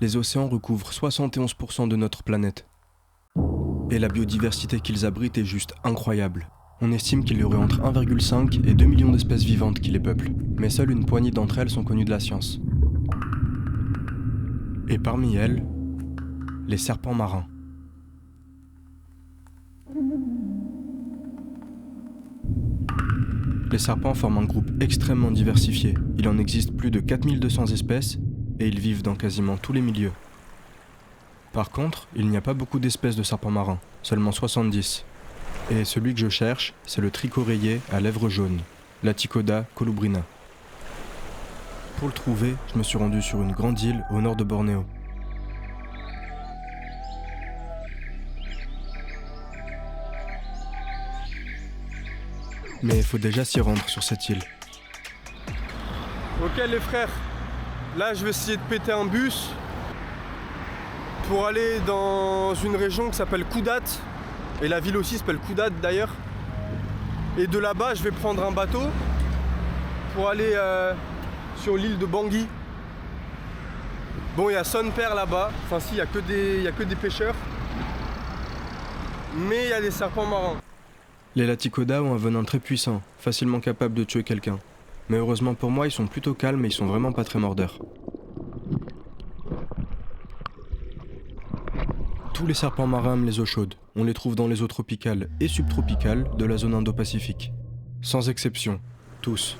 Les océans recouvrent 71% de notre planète. Et la biodiversité qu'ils abritent est juste incroyable. On estime qu'il y aurait entre 1,5 et 2 millions d'espèces vivantes qui les peuplent, mais seule une poignée d'entre elles sont connues de la science. Et parmi elles, les serpents marins. Les serpents forment un groupe extrêmement diversifié. Il en existe plus de 4200 espèces et ils vivent dans quasiment tous les milieux. Par contre, il n'y a pas beaucoup d'espèces de serpents marins, seulement 70. Et celui que je cherche, c'est le tricorayé à lèvres jaunes, Laticoda colubrina. Pour le trouver, je me suis rendu sur une grande île au nord de Bornéo. Mais il faut déjà s'y rendre sur cette île. Ok les frères, là je vais essayer de péter un bus pour aller dans une région qui s'appelle Koudat. Et la ville aussi s'appelle Koudat d'ailleurs. Et de là-bas je vais prendre un bateau pour aller sur l'île de Bangui. Bon, il y a Son Père là-bas, enfin si, il y a que des pêcheurs. Mais il y a des serpents marins. Les Laticoda ont un venin très puissant, facilement capable de tuer quelqu'un. Mais heureusement pour moi, ils sont plutôt calmes et ils sont vraiment pas très mordeurs. Tous les serpents marins aiment les eaux chaudes. On les trouve dans les eaux tropicales et subtropicales de la zone Indo-Pacifique. Sans exception, tous.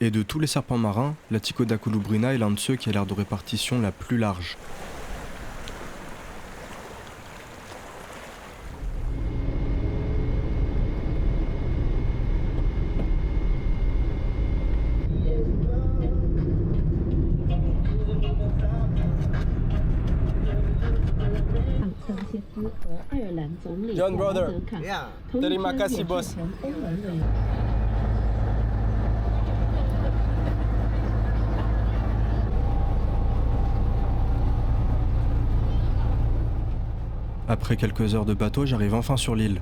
Et de tous les serpents marins, Laticoda colubrina est l'un de ceux qui a l'aire de répartition la plus large. John brother, terima kasih boss. Après quelques heures de bateau, j'arrive enfin sur l'île.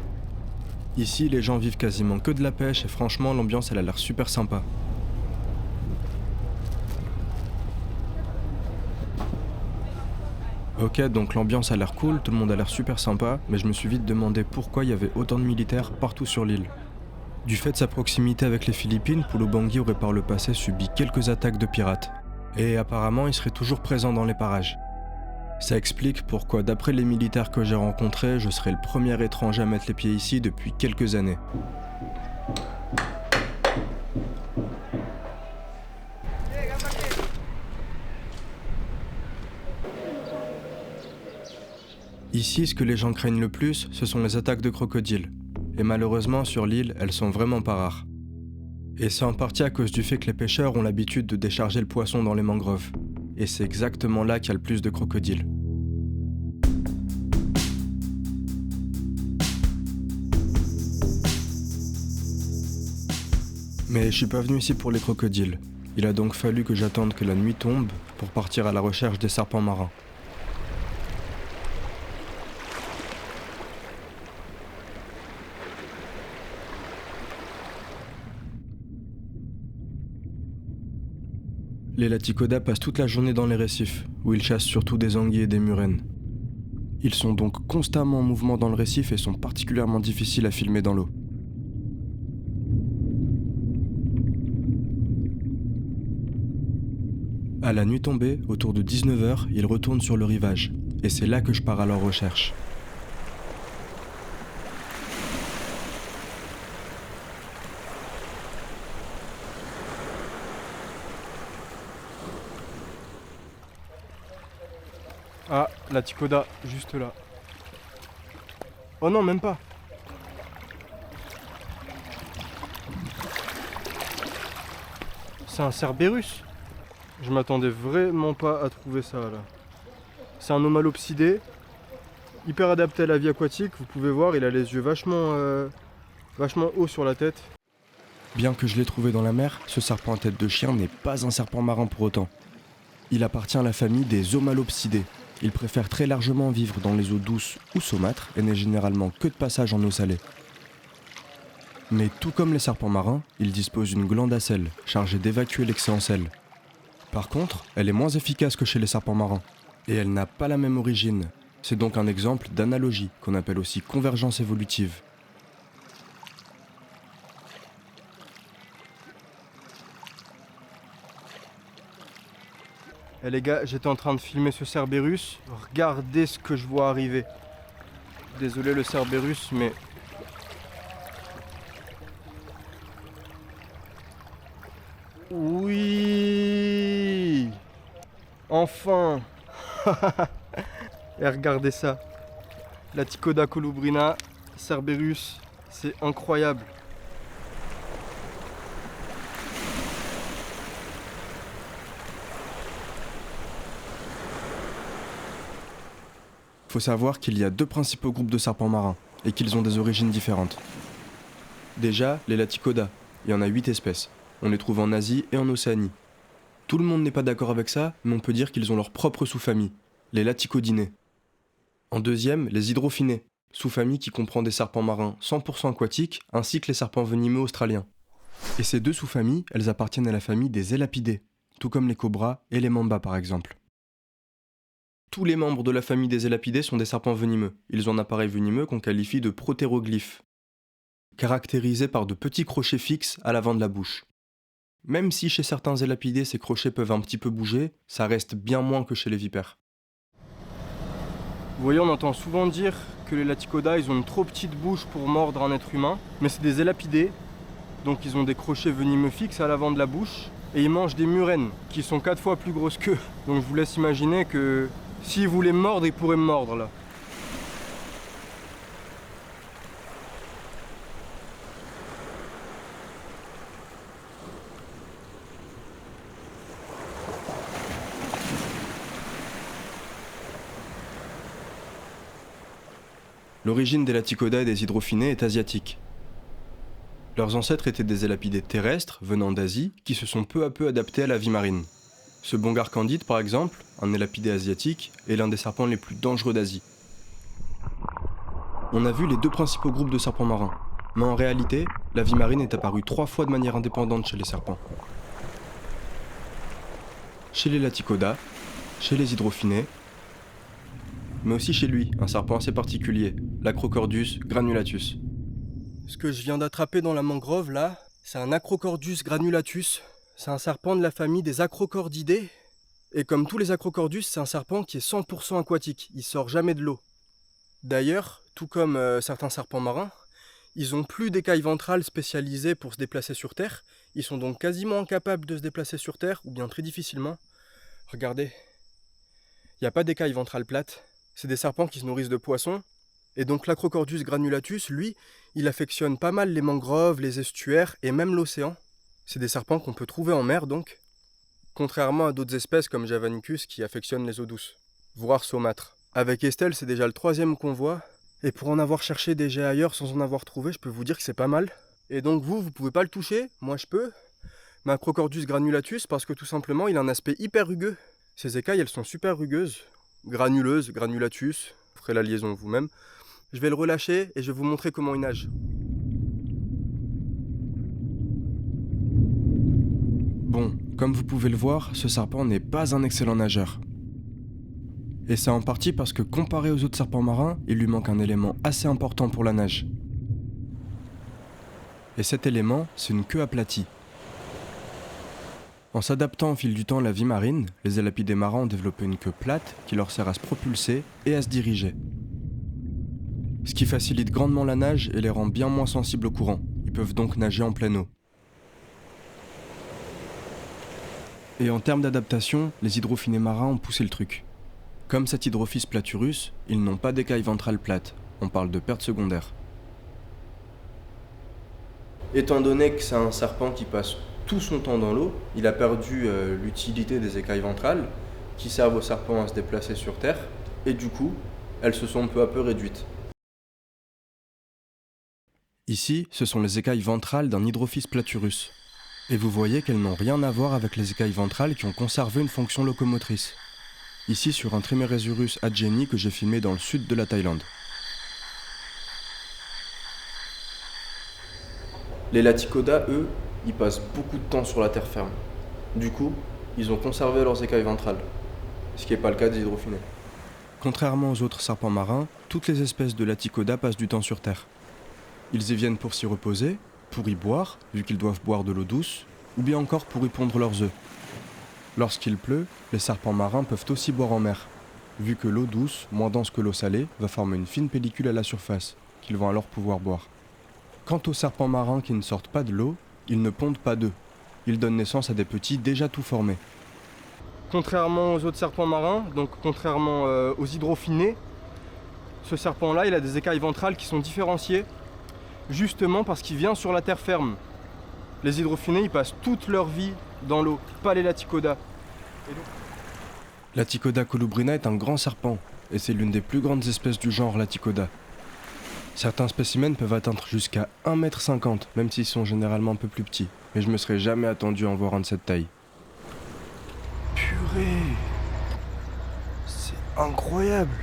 Ici, les gens vivent quasiment que de la pêche et franchement, l'ambiance elle a l'air super sympa. Ok, donc l'ambiance a l'air cool, tout le monde a l'air super sympa, mais je me suis vite demandé pourquoi il y avait autant de militaires partout sur l'île. Du fait de sa proximité avec les Philippines, Pulo Bangui aurait par le passé subi quelques attaques de pirates. Et apparemment, il serait toujours présent dans les parages. Ça explique pourquoi, d'après les militaires que j'ai rencontrés, je serais le premier étranger à mettre les pieds ici depuis quelques années. Ici, ce que les gens craignent le plus, ce sont les attaques de crocodiles. Et malheureusement, sur l'île, elles sont vraiment pas rares. Et c'est en partie à cause du fait que les pêcheurs ont l'habitude de décharger le poisson dans les mangroves. Et c'est exactement là qu'il y a le plus de crocodiles. Mais je suis pas venu ici pour les crocodiles. Il a donc fallu que j'attende que la nuit tombe pour partir à la recherche des serpents marins. Les Laticoda passent toute la journée dans les récifs, où ils chassent surtout des anguilles et des murènes. Ils sont donc constamment en mouvement dans le récif et sont particulièrement difficiles à filmer dans l'eau. À la nuit tombée, autour de 19h, ils retournent sur le rivage, et c'est là que je pars à leur recherche. Ah, Laticoda, juste là. Oh non, même pas. C'est un Cerberus. Je m'attendais vraiment pas à trouver ça là. C'est un Homalopsidé, hyper adapté à la vie aquatique. Vous pouvez voir, il a les yeux vachement hauts sur la tête. Bien que je l'ai trouvé dans la mer, ce serpent à tête de chien n'est pas un serpent marin pour autant. Il appartient à la famille des Homalopsidés. Il préfère très largement vivre dans les eaux douces ou saumâtres et n'est généralement que de passage en eau salée. Mais tout comme les serpents marins, il dispose d'une glande à sel, chargée d'évacuer l'excès en sel. Par contre, elle est moins efficace que chez les serpents marins. Et elle n'a pas la même origine. C'est donc un exemple d'analogie, qu'on appelle aussi convergence évolutive. Eh les gars, j'étais en train de filmer ce Cerberus. Regardez ce que je vois arriver. Désolé le Cerberus, mais... Oui, enfin. Et regardez ça. Laticoda colubrina, Cerberus, c'est incroyable. Faut savoir qu'il y a deux principaux groupes de serpents marins, et qu'ils ont des origines différentes. Déjà, les Laticoda, il y en a 8 espèces. On les trouve en Asie et en Océanie. Tout le monde n'est pas d'accord avec ça, mais on peut dire qu'ils ont leur propre sous-famille, les Laticodinés. En deuxième, les hydrophinés, sous-famille qui comprend des serpents marins 100% aquatiques, ainsi que les serpents venimeux australiens. Et ces deux sous-familles, elles appartiennent à la famille des élapidés, tout comme les cobras et les mambas par exemple. Tous les membres de la famille des élapidés sont des serpents venimeux. Ils ont un appareil venimeux qu'on qualifie de protéroglyphe, caractérisé par de petits crochets fixes à l'avant de la bouche. Même si chez certains élapidés ces crochets peuvent un petit peu bouger, ça reste bien moins que chez les vipères. Vous voyez, on entend souvent dire que les Laticoda, ils ont une trop petite bouche pour mordre un être humain, mais c'est des élapidés, donc ils ont des crochets venimeux fixes à l'avant de la bouche, et ils mangent des murènes, qui sont 4 fois plus grosses qu'eux. Donc je vous laisse imaginer que s'ils voulaient me mordre, ils pourraient me mordre là. L'origine des Laticoda et des hydrophinés est asiatique. Leurs ancêtres étaient des élapidés terrestres venant d'Asie qui se sont peu à peu adaptés à la vie marine. Ce bongar candide, par exemple, un élapidé asiatique, est l'un des serpents les plus dangereux d'Asie. On a vu les deux principaux groupes de serpents marins, mais en réalité, la vie marine est apparue 3 fois de manière indépendante chez les serpents. Chez les Laticoda, chez les hydrophinés, mais aussi chez lui, un serpent assez particulier, l'Acrochordus granulatus. Ce que je viens d'attraper dans la mangrove là, c'est un Acrochordus granulatus. C'est un serpent de la famille des Acrochordidés. Et comme tous les Acrochordus, c'est un serpent qui est 100% aquatique, il sort jamais de l'eau. D'ailleurs, tout comme certains serpents marins, ils ont plus d'écailles ventrales spécialisées pour se déplacer sur Terre. Ils sont donc quasiment incapables de se déplacer sur Terre, ou bien très difficilement. Regardez, il n'y a pas d'écailles ventrales plates. C'est des serpents qui se nourrissent de poissons. Et donc l'Acrochordus granulatus, lui, il affectionne pas mal les mangroves, les estuaires et même l'océan. C'est des serpents qu'on peut trouver en mer donc. Contrairement à d'autres espèces comme Javanicus qui affectionnent les eaux douces, voire saumâtres. Avec Estelle, c'est déjà le 3e qu'on voit. Et pour en avoir cherché déjà ailleurs sans en avoir trouvé, je peux vous dire que c'est pas mal. Et donc vous pouvez pas le toucher, moi je peux. Mais Acrochordus granulatus parce que tout simplement il a un aspect hyper rugueux. Ses écailles elles sont super rugueuses, granuleuses, granulatus, vous ferez la liaison vous-même. Je vais le relâcher et je vais vous montrer comment il nage. Bon, comme vous pouvez le voir, ce serpent n'est pas un excellent nageur. Et c'est en partie parce que comparé aux autres serpents marins, il lui manque un élément assez important pour la nage. Et cet élément, c'est une queue aplatie. En s'adaptant au fil du temps à la vie marine, les élapidés marins ont développé une queue plate qui leur sert à se propulser et à se diriger. Ce qui facilite grandement la nage et les rend bien moins sensibles au courant. Ils peuvent donc nager en pleine eau. Et en termes d'adaptation, les hydrophinés marins ont poussé le truc. Comme cet Hydrophis platurus, ils n'ont pas d'écailles ventrales plates. On parle de perte secondaire. Étant donné que c'est un serpent qui passe tout son temps dans l'eau, il a perdu l'utilité des écailles ventrales qui servent aux serpents à se déplacer sur Terre, et du coup, elles se sont peu à peu réduites. Ici, ce sont les écailles ventrales d'un Hydrophis platurus. Et vous voyez qu'elles n'ont rien à voir avec les écailles ventrales qui ont conservé une fonction locomotrice. Ici sur un Trimeresurus adjeni que j'ai filmé dans le sud de la Thaïlande. Les Laticoda, eux, ils passent beaucoup de temps sur la terre ferme. Du coup, Ils ont conservé leurs écailles ventrales, ce qui n'est pas le cas des hydrophinés. Contrairement aux autres serpents marins, toutes les espèces de Laticoda passent du temps sur Terre. Ils y viennent pour s'y reposer, pour y boire, vu qu'ils doivent boire de l'eau douce, ou bien encore pour y pondre leurs œufs. Lorsqu'il pleut, les serpents marins peuvent aussi boire en mer, vu que l'eau douce, moins dense que l'eau salée, va former une fine pellicule à la surface, qu'ils vont alors pouvoir boire. Quant aux serpents marins qui ne sortent pas de l'eau, ils ne pondent pas d'œufs. Ils donnent naissance à des petits déjà tout formés. Contrairement aux autres serpents marins, donc contrairement aux hydrophinés, ce serpent-là, il a des écailles ventrales qui sont différenciées, justement parce qu'il vient sur la terre ferme. Les hydrophinés, ils passent toute leur vie dans l'eau, pas les Laticoda. Laticoda colubrina est un grand serpent, et c'est l'une des plus grandes espèces du genre Laticoda. Certains spécimens peuvent atteindre jusqu'à 1,50 m, même s'ils sont généralement un peu plus petits, mais je me serais jamais attendu à en voir un de cette taille. Purée, c'est incroyable.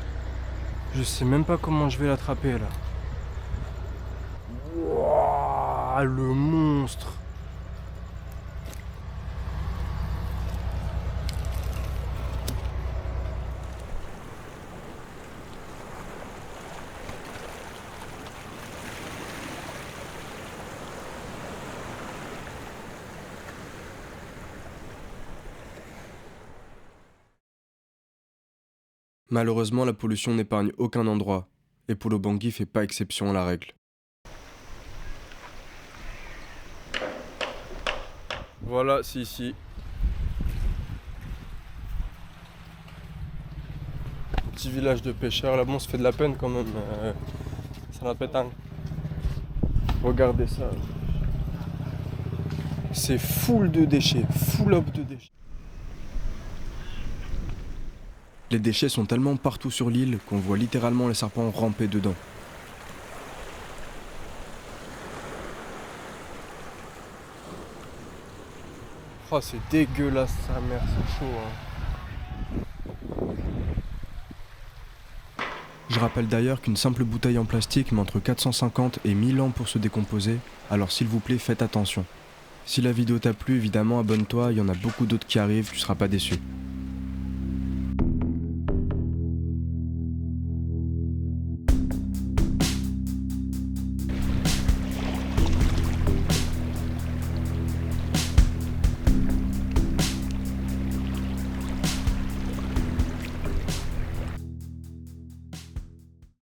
Je sais même pas comment je vais l'attraper là. Wouah, le monstre. Malheureusement, la pollution n'épargne aucun endroit, et Pulo Bangui fait pas exception à la règle. Voilà, c'est ici. Petit village de pêcheurs, là bon, on se fait de la peine quand même. Ça n'a pas tant. Regardez ça. C'est full de déchets, full up de déchets. Les déchets sont tellement partout sur l'île qu'on voit littéralement les serpents ramper dedans. Oh, c'est dégueulasse sa mère, c'est chaud. Je rappelle d'ailleurs qu'une simple bouteille en plastique met entre 450 et 1000 ans pour se décomposer, alors s'il vous plaît faites attention. Si la vidéo t'a plu, évidemment abonne-toi, il y en a beaucoup d'autres qui arrivent, tu seras pas déçu.